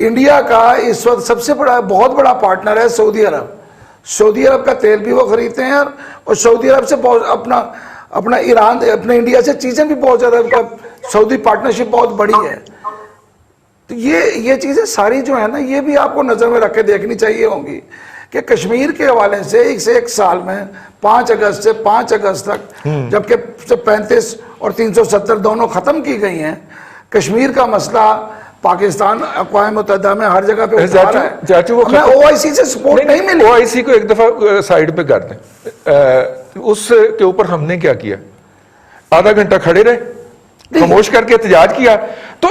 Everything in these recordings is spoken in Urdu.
انڈیا کا اس وقت سب سے بڑا بہت بڑا پارٹنر ہے سعودی عرب. سعودی عرب کا تیل بھی وہ خریدتے ہیں اور سعودی عرب سے اپنا ایران اپنے انڈیا سے چیزیں بھی بہت زیادہ سعودی پارٹنرشپ بہت بڑی ہے. تو یہ چیزیں ساری جو ہے نا یہ بھی آپ کو نظر میں رکھ کے دیکھنی چاہیے ہوں گی کہ کشمیر کے حوالے سے ایک سال میں 5 اگست سے 5 اگست تک جبکہ 35 اور 370 دونوں ختم کی گئی ہیں. کشمیر کا مسئلہ پاکستان اقوام متحدہ میں ہر جگہ پہ اٹھا رہا ہے. ہمیں او آئی سی سے سپورٹ نہیں ملی. او آئی سی کو ایک دفعہ سائیڈ پہ کر دیں. اس کے اوپر ہم نے کیا کیا؟ آدھا گھنٹہ کھڑے رہے, خاموش کر کے احتجاج کیا. تو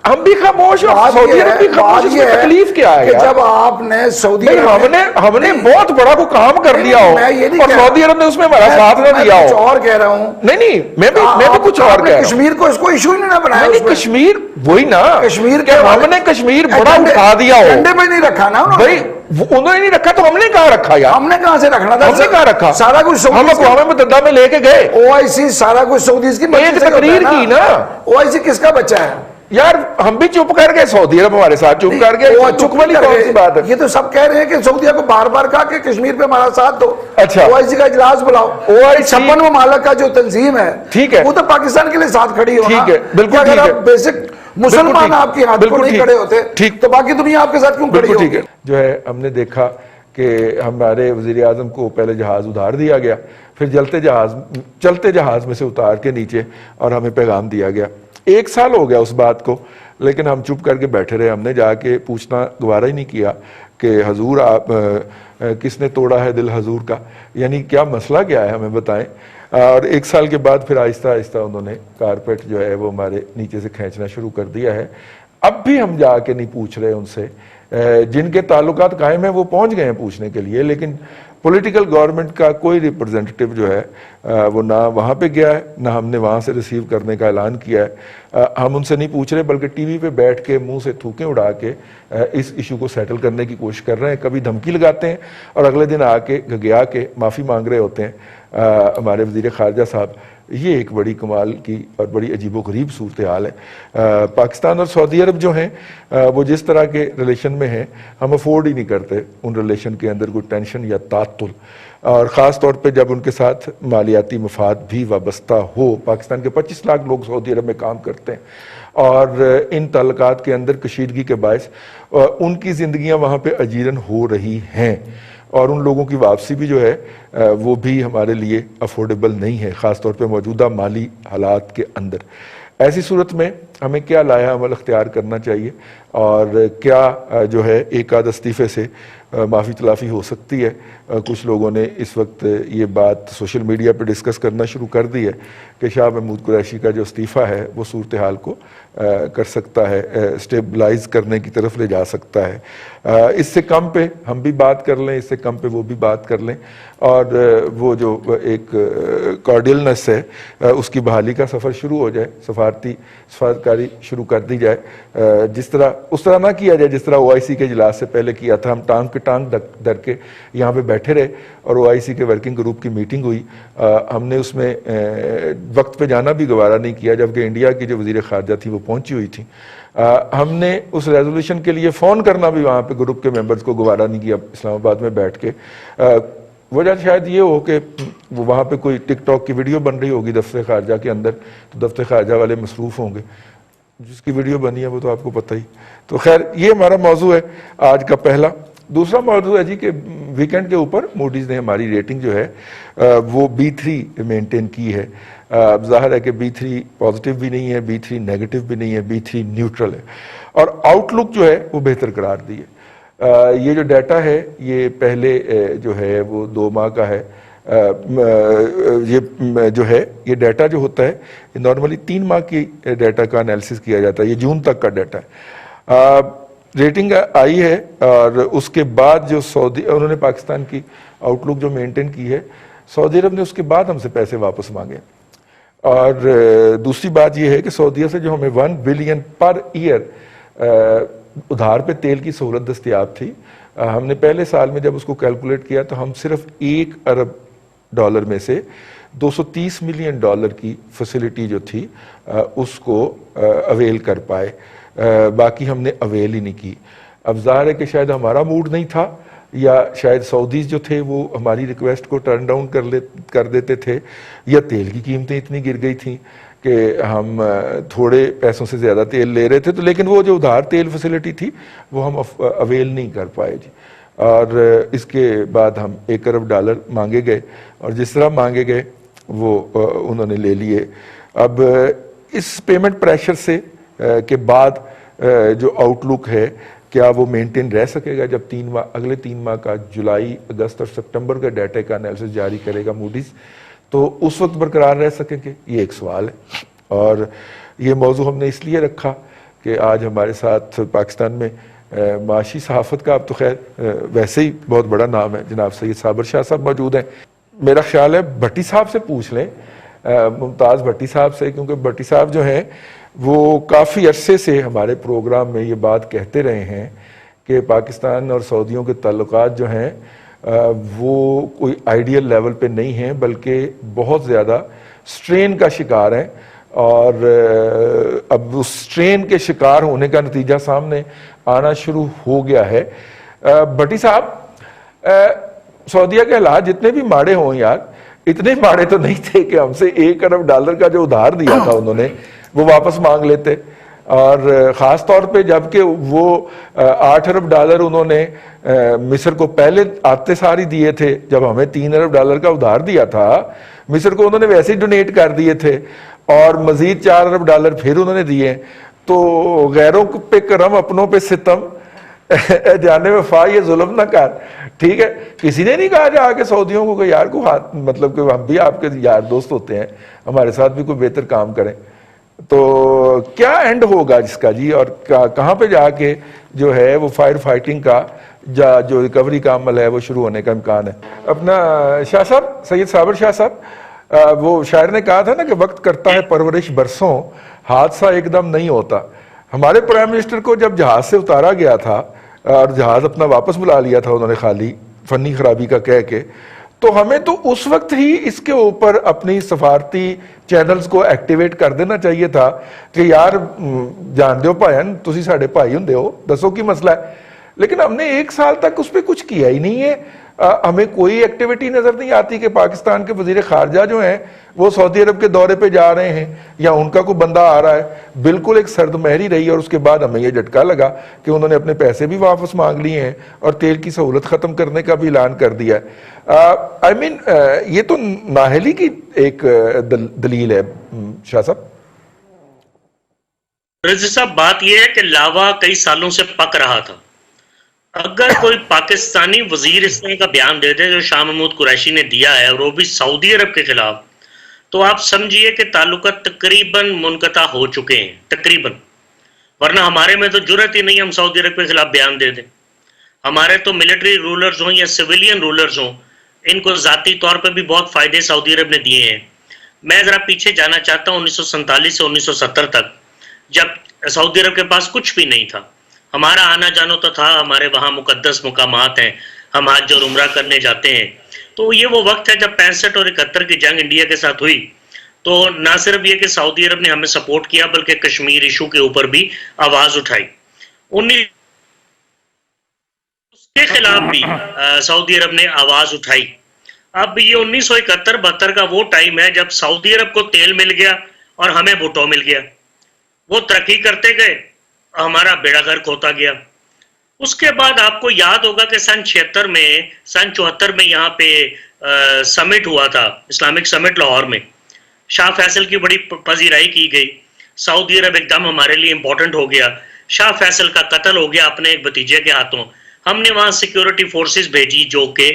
ہم بھی خاموش, سعودی عرب بھی خاموش. اس میں تکلیف کیا ہے؟ جب آپ نے سعودی ہم نے بہت بڑا کو کام کر لیا ہو اور سعودی عرب نے اس میں ہمارا ساتھ نہ دیا ہو. کچھ اور کہہ رہا ہوں. نہیں میں بھی کچھ اور کہہ رہا ہوں. کشمیر کو اس کو ایشو ہی نہیں بنایا. نہیں کشمیر وہی نا, کشمیر کہ ہم نے کشمیر بڑا اٹھا دیا ہو. ڈنڈے پہ نہیں رکھا نا بھائی, انہوں نے نہیں رکھا تو ہم نے کہاں رکھا یار؟ ہم نے کہاں سے رکھنا تھا؟ ہم نے کہاں رکھا؟ سارا کچھ ہم اقوام متحدہ میں لے کے گئے. او آئی سی سارا کچھ سعودیز کی ایک تقریر کی نا. او آئی سی کس کا بچہ ہے یار؟ ہم بھی چپ کر گئے, سعودی عرب ہمارے ساتھ چپ کر گئے. چپ والی کون سی بات ہے؟ یہ تو سب کہہ رہے ہیں کہ سعودیہ کو بار بار کہا کہ کشمیر پہ ہمارا ساتھ دو. اچھا, او آئی سی کا اجلاس بلاؤ. او آئی سی 56 ممالک کا جو تنظیم ہے, ٹھیک ہے, وہ تو پاکستان کے لیے ساتھ کھڑی ہو. ٹھیک ہے, بالکل ٹھیک ہے. بیسک مسلمان آپ کی ہاتھ کو نہیں کھڑے ہوتے ٹھیک, تو باقی دنیا آپ کے ساتھ کیوں کھڑی ہوگی؟ جو ہے ہم نے دیکھا کہ ہمارے وزیر اعظم کو پہلے جہاز ادھار دیا گیا, پھر چلتے جہاز میں سے اتار کے نیچے اور ہمیں پیغام دیا گیا. 1 سال ہو گیا اس بات کو, لیکن ہم چپ کر کے بیٹھے رہے. ہم نے جا کے پوچھنا گوارا ہی نہیں کیا کہ حضور آپ کس نے توڑا ہے دل حضور کا, یعنی کیا مسئلہ کیا ہے ہمیں بتائیں. اور 1 سال کے بعد پھر آہستہ آہستہ انہوں نے کارپیٹ جو ہے وہ ہمارے نیچے سے کھینچنا شروع کر دیا ہے. اب بھی ہم جا کے نہیں پوچھ رہے ان سے, جن کے تعلقات قائم ہیں وہ پہنچ گئے ہیں پوچھنے کے لیے, لیکن پولیٹیکل گورنمنٹ کا کوئی ریپرزینٹیو جو ہے وہ نہ وہاں پہ گیا ہے, نہ ہم نے وہاں سے ریسیو کرنے کا اعلان کیا ہے. ہم ان سے نہیں پوچھ رہے, بلکہ ٹی وی پہ بیٹھ کے منہ سے تھوکیں اڑا کے اس ایشو کو سیٹل کرنے کی کوشش کر رہے ہیں. کبھی دھمکی لگاتے ہیں اور اگلے دن آ کے گھگیا کے معافی مانگ رہے ہوتے ہیں ہمارے وزیر خارجہ صاحب. یہ ایک بڑی کمال کی اور بڑی عجیب و غریب صورتحال ہے. پاکستان اور سعودی عرب جو ہیں وہ جس طرح کے ریلیشن میں ہیں, ہم افورڈ ہی نہیں کرتے ان ریلیشن کے اندر کوئی ٹینشن یا تعطل, اور خاص طور پہ جب ان کے ساتھ مالیاتی مفاد بھی وابستہ ہو. پاکستان کے 25 لاکھ لوگ سعودی عرب میں کام کرتے ہیں اور ان تعلقات کے اندر کشیدگی کے باعث ان کی زندگیاں وہاں پہ اجیرن ہو رہی ہیں, اور ان لوگوں کی واپسی بھی جو ہے وہ بھی ہمارے لیے افورڈیبل نہیں ہے, خاص طور پہ موجودہ مالی حالات کے اندر. ایسی صورت میں ہمیں کیا لایا عمل اختیار کرنا چاہیے, اور کیا جو ہے ایک آدھ استعفے سے معافی تلافی ہو سکتی ہے. کچھ لوگوں نے اس وقت یہ بات سوشل میڈیا پہ ڈسکس کرنا شروع کر دی ہے کہ شاہ محمود قریشی کا جو استعفیٰ ہے وہ صورتحال کو کر سکتا ہے, اسٹیبلائز کرنے کی طرف لے جا سکتا ہے. اس سے کم پہ ہم بھی بات کر لیں, اس سے کم پہ وہ بھی بات کر لیں, اور وہ جو ایک کارڈیلنس ہے اس کی بحالی کا سفر شروع ہو جائے, سفارتکاری شروع کر دی جائے. اس طرح نہ کیا جائے جس طرح او آئی سی کے اجلاس سے پہلے کیا تھا. ہم ٹانگ کے ٹانگ در کے یہاں پہ بیٹھے رہے اور او آئی سی کے ورکنگ گروپ کی میٹنگ ہوئی. ہم نے اس میں وقت پہ جانا بھی گوارا نہیں کیا, جبکہ انڈیا کی جو وزیر خارجہ تھی وہ پہنچی ہوئی تھی. ہم نے اس ریزولوشن کے لیے فون کرنا بھی وہاں پہ گروپ کے ممبرز کو گوارا نہیں کیا اسلام آباد میں بیٹھ کے. وجہ شاید یہ ہو کہ وہاں پہ کوئی ٹک ٹاک کی ویڈیو بن رہی ہوگی دفتر خارجہ کے اندر, تو دفتر خارجہ والے مصروف ہوں گے. جس کی ویڈیو بنی ہے وہ تو آپ کو پتہ ہی. تو خیر یہ ہمارا موضوع ہے آج کا پہلا. دوسرا موضوع ہے جی کہ ویکنڈ کے اوپر موڈیز نے ہماری ریٹنگ جو ہے وہ B3 مینٹین کی ہے. ظاہر ہے کہ B3 پازیٹیو بھی نہیں ہے, B3 نیگیٹو بھی نہیں ہے, B3 نیوٹرل ہے, اور آؤٹ لک جو ہے وہ بہتر قرار دی ہے. یہ جو ڈیٹا ہے یہ پہلے جو ہے وہ 2 ماہ کا ہے. یہ جو ہے یہ ڈیٹا جو ہوتا ہے یہ نارملی 3 ماہ کی ڈیٹا کا انالیسس کیا جاتا ہے. یہ جون تک کا ڈیٹا ہے. ریٹنگ آئی ہے اور اس کے بعد جو انہوں نے پاکستان کی آؤٹ لک جو مینٹین کی ہے, سعودی عرب نے اس کے بعد ہم سے پیسے واپس مانگے. اور دوسری بات یہ ہے کہ سعودیہ سے جو ہمیں 1 بلین پر ایئر ادھار پہ تیل کی سہولت دستیاب تھی, ہم نے پہلے سال میں جب اس کو کیلکولیٹ کیا تو ہم صرف $1 ارب میں سے $230 ملین کی فیسلٹی جو تھی اس کو اویل کر پائے. باقی ہم نے اویل ہی نہیں کی. اب ظاہر ہے کہ شاید ہمارا موڈ نہیں تھا, یا شاید سعودیز جو تھے وہ ہماری ریکویسٹ کو ٹرن ڈاؤن کر دیتے تھے, یا تیل کی قیمتیں اتنی گر گئی تھیں کہ ہم تھوڑے پیسوں سے زیادہ تیل لے رہے تھے. تو لیکن وہ جو ادھار تیل فیسلٹی تھی وہ ہم اویل نہیں کر پائے جی. اور اس کے بعد ہم $1 ارب مانگے گئے, اور جس طرح مانگے گئے وہ انہوں نے لے لیے. اب اس پیمنٹ پریشر سے کے بعد جو آؤٹ لک ہے, کیا وہ مینٹین رہ سکے گا جب اگلے 3 ماہ کا جولائی, اگست اور سپٹمبر کا ڈیٹا کا انالیسس جاری کرے گا موڈیز, تو اس وقت برقرار رہ سکیں گے؟ یہ ایک سوال ہے. اور یہ موضوع ہم نے اس لیے رکھا کہ آج ہمارے ساتھ پاکستان میں معاشی صحافت کا اب تو خیر ویسے ہی بہت بڑا نام ہے, جناب سید صابر شاہ صاحب موجود ہیں. میرا خیال ہے بھٹی صاحب سے پوچھ لیں, ممتاز بھٹی صاحب سے, کیونکہ بھٹی صاحب جو ہیں وہ کافی عرصے سے ہمارے پروگرام میں یہ بات کہتے رہے ہیں کہ پاکستان اور سعودیوں کے تعلقات جو ہیں وہ کوئی آئیڈیل لیول پہ نہیں ہیں, بلکہ بہت زیادہ سٹرین کا شکار ہیں. اور اب اس سٹرین کے شکار ہونے کا نتیجہ سامنے آنا شروع ہو گیا ہے. بھٹی صاحب, سعودیہ کے حالات جتنے بھی ماڑے ہوں یار, اتنے ماڑے تو نہیں تھے کہ ہم سے $1 ارب کا جو ادھار دیا تھا انہوں نے وہ واپس مانگ لیتے. اور خاص طور پہ جب کہ وہ $8 ارب انہوں نے مصر کو پہلے آتے ساری دیے تھے, جب ہمیں $3 ارب کا ادھار دیا تھا مصر کو انہوں نے ویسے ہی ڈونیٹ کر دیے تھے, اور مزید $4 ارب پھر انہوں نے دیے. تو غیروں پہ کرم اپنوں پہ ستم, جانے وفا یہ ظلم نہ کر. ٹھیک ہے, کسی نے نہیں کہا جا کے سعودیوں کو کہ یار کو ہاتھ, مطلب کہ ہم بھی آپ کے یار دوست ہوتے ہیں, ہمارے ساتھ بھی کوئی بہتر کام کریں. تو کیا اینڈ ہوگا جس کا جی, اور کہاں پہ جا کے جو ہے وہ فائر فائٹنگ کا جو ریکوری کا عمل ہے وہ شروع ہونے کا امکان ہے؟ اپنا شاہ صاحب, سید صابر شاہ صاحب, وہ شاعر نے کہا تھا نا کہ وقت کرتا ہے پرورش برسوں, حادثہ ایک دم نہیں ہوتا. ہمارے پرائم منسٹر کو جب جہاز سے اتارا گیا تھا اور جہاز اپنا واپس بلا لیا تھا انہوں نے خالی فنی خرابی کا کہہ کے, تو ہمیں تو اس وقت ہی اس کے اوپر اپنی سفارتی چینلز کو ایکٹیویٹ کر دینا چاہیے تھا کہ یار جان دیو بھائین, تسی ساڈے بھائی ہوندے ہو, دسو کی مسئلہ ہے. لیکن ہم نے 1 سال تک اس پہ کچھ کیا ہی نہیں ہے. ہمیں کوئی ایکٹیویٹی نظر نہیں آتی کہ پاکستان کے وزیر خارجہ جو ہیں وہ سعودی عرب کے دورے پہ جا رہے ہیں یا ان کا کوئی بندہ آ رہا ہے. بالکل ایک سرد مہری رہی, اور اس کے بعد ہمیں یہ جھٹکا لگا کہ انہوں نے اپنے پیسے بھی واپس مانگ لیے ہیں اور تیل کی سہولت ختم کرنے کا بھی اعلان کر دیا ہے. یہ تو نااہلی کی ایک دلیل ہے. شاہ صاحب, رضی صاحب, بات یہ ہے کہ لاوا کئی سالوں سے پک رہا تھا. اگر کوئی پاکستانی وزیر اس طرح کا بیان دے دے جو شاہ محمود قریشی نے دیا ہے, اور وہ بھی سعودی عرب کے خلاف, تو آپ سمجھیے کہ تعلقات تقریباً منقطع ہو چکے ہیں, تقریباً. ورنہ ہمارے میں تو جرت ہی نہیں ہم سعودی عرب کے خلاف بیان دے دیں. ہمارے تو ملٹری رولرز ہوں یا سویلین رولرز ہوں, ان کو ذاتی طور پہ بھی بہت فائدے سعودی عرب نے دیے ہیں. میں ذرا پیچھے جانا چاہتا ہوں 1947 سے 1970 تک, جب سعودی عرب کے پاس کچھ بھی نہیں تھا. ہمارا آنا جانا تو تھا, ہمارے وہاں مقدس مقامات ہیں, ہم حج اور عمرہ کرنے جاتے ہیں. تو یہ وہ وقت ہے جب 65 اور 71 کی جنگ انڈیا کے ساتھ ہوئی, تو نہ صرف یہ کہ سعودی عرب نے ہمیں سپورٹ کیا بلکہ کشمیر ایشو کے اوپر بھی آواز اٹھائی. اس کے خلاف بھی سعودی عرب نے آواز اٹھائی. اب یہ 1971-72 کا وہ ٹائم ہے جب سعودی عرب کو تیل مل گیا اور ہمیں بھٹو مل گیا. وہ ترقی کرتے گئے, ہمارا بیڑا غرق ہوتا گیا. اس کے بعد آپ کو یاد ہوگا کہ سن 74 میں یہاں پہ سمٹ ہوا تھا, اسلامک سمٹ لاہور میں. شاہ فیصل کی بڑی پذیرائی کی گئی. سعودی عرب ایک دم ہمارے لیے امپورٹنٹ ہو گیا. شاہ فیصل کا قتل ہو گیا اپنے ایک بھتیجے کے ہاتھوں. ہم نے وہاں سیکیورٹی فورسز بھیجی جو کہ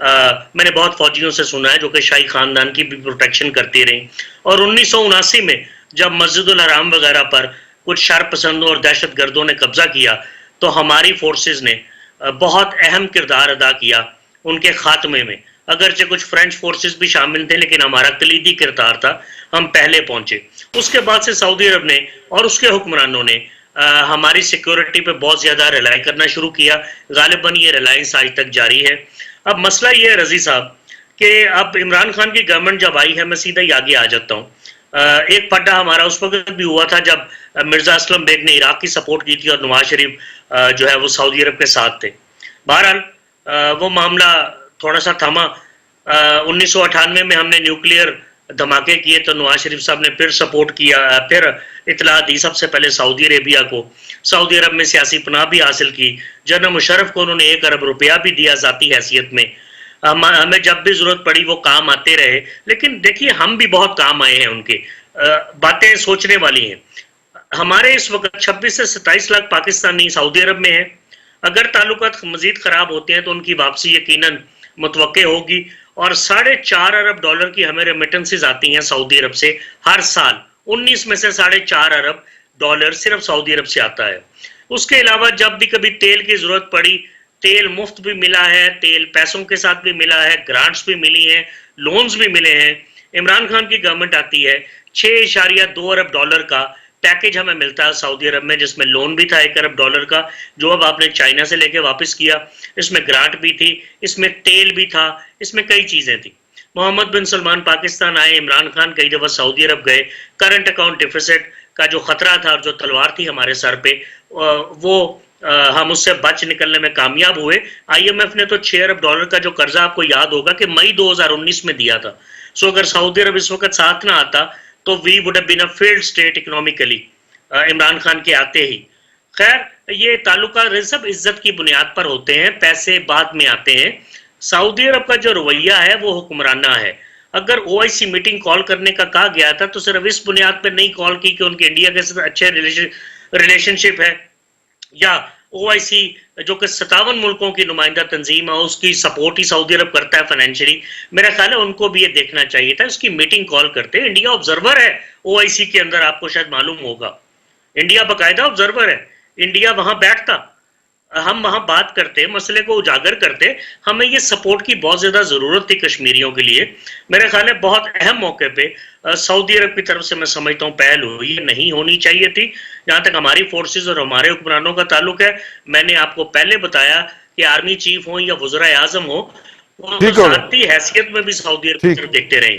میں نے بہت فوجیوں سے سنا ہے جو کہ شاہی خاندان کی بھی پروٹیکشن کرتی رہی. اور 1979 میں جب مسجد الحرام وغیرہ پر کچھ شر پسندوں اور دہشت گردوں نے قبضہ کیا, تو ہماری فورسز نے بہت اہم کردار ادا کیا ان کے خاتمے میں. اگرچہ کچھ فرینچ فورسز بھی شامل تھے, لیکن ہمارا کلیدی کردار تھا, ہم پہلے پہنچے. اس کے بعد سے سعودی عرب نے اور اس کے حکمرانوں نے ہماری سیکیورٹی پہ بہت زیادہ ریلائی کرنا شروع کیا. غالباً یہ ریلائنس آج تک جاری ہے. اب مسئلہ یہ ہے رضی صاحب کہ اب عمران خان کی گورنمنٹ جب آئی ہے, میں سیدھا ہی آگے آ جاتا ہوں. ایک پڈا ہمارا اس وقت بھی ہوا تھا جب مرزا اسلم بیگ نے عراق کی سپورٹ کی تھی اور نواز شریف جو ہے وہ سعودی عرب کے ساتھ تھے. بہرحال وہ معاملہ تھوڑا سا تھما. 1998 میں ہم نے نیوکلیئر دھماکے کیے تو نواز شریف صاحب نے پھر سپورٹ کیا, پھر اطلاع دی سب سے پہلے سعودی عربیہ کو. سعودی عرب میں سیاسی پناہ بھی حاصل کی. جنرل مشرف کو انہوں نے 1 ارب روپیہ بھی دیا ذاتی حیثیت میں. ہمیں جب بھی ضرورت پڑی وہ کام آتے رہے. لیکن دیکھیے ہم بھی بہت کام آئے ہیں ان کے. باتیں سوچنے والی ہیں. ہمارے اس وقت 26 سے 27 لاکھ پاکستانی سعودی عرب میں ہیں. اگر تعلقات مزید خراب ہوتے ہیں تو ان کی واپسی یقیناً متوقع ہوگی. اور $4.5 ارب کی ہمیں ریمیٹنسز آتی ہیں سعودی عرب سے ہر سال. 19 میں سے $4.5 ارب صرف سعودی عرب سے آتا ہے. اس کے علاوہ جب بھی کبھی تیل کی ضرورت پڑی, تیل مفت بھی ملا ہے, تیل پیسوں کے ساتھ بھی ملا ہے, گرانٹس بھی ملی ہیں, لونز بھی ملے ہیں. عمران خان کی گورنمنٹ آتی ہے, $6.2 ارب کا پیکج ہمیں ملتا ہے سعودی عرب میں, جس میں لون بھی تھا $1 ارب کا جو اب آپ نے چائنا سے لے کے واپس کیا. اس میں گرانٹ بھی تھی, اس میں تیل بھی تھا, اس میں کئی چیزیں تھیں. محمد بن سلمان پاکستان آئے, عمران خان کئی دفعہ سعودی عرب گئے. کرنٹ اکاؤنٹ ڈیفیسٹ کا جو خطرہ تھا اور جو تلوار تھی ہمارے سر پہ, وہ ہم اس سے بچ نکلنے میں کامیاب ہوئے. IMF نے تو $6 ارب کا جو قرضہ آپ کو یاد ہوگا کہ مئی 2019 میں دیا تھا. سو اگر سعودی عرب اس وقت ساتھ نہ آتا تو we would have been a failed state economically Imran Khan کے آتے ہی. خیر, یہ تعلقات سب عزت کی بنیاد پر ہوتے ہیں, پیسے بعد میں آتے ہیں. سعودی عرب کا جو رویہ ہے وہ حکمرانہ ہے. اگر OIC میٹنگ کال کرنے کا کہا گیا تھا تو صرف اس بنیاد پہ نہیں کال کی کہ ان کے انڈیا کے ساتھ اچھے ریلیشن شپ ہے, یا OIC جو کہ 57 ملکوں کی نمائندہ تنظیم ہے اس کی سپورٹ ہی سعودی عرب کرتا ہے فائنینشلی. میرا خیال ہے ان کو بھی یہ دیکھنا چاہیے تھا, اس کی میٹنگ کال کرتے. انڈیا آبزرور ہے OIC کے اندر, آپ کو شاید معلوم ہوگا. انڈیا باقاعدہ آبزرور ہے. انڈیا وہاں بیٹھتا, ہم وہاں بات کرتے, مسئلے کو اجاگر کرتے. ہمیں یہ سپورٹ کی بہت زیادہ ضرورت تھی کشمیریوں کے لیے. میرے خیال ہے بہت اہم موقع پہ سعودی عرب کی طرف سے میں سمجھتا ہوں پہل ہوئی, یہ نہیں ہونی چاہیے تھی. جہاں تک ہماری فورسز اور ہمارے حکمرانوں کا تعلق ہے, میں نے آپ کو پہلے بتایا کہ آرمی چیف ہوں یا وزراء اعظم ہوں, وہ ذاتی حیثیت میں بھی سعودی عرب کی طرف دیکھتے رہے.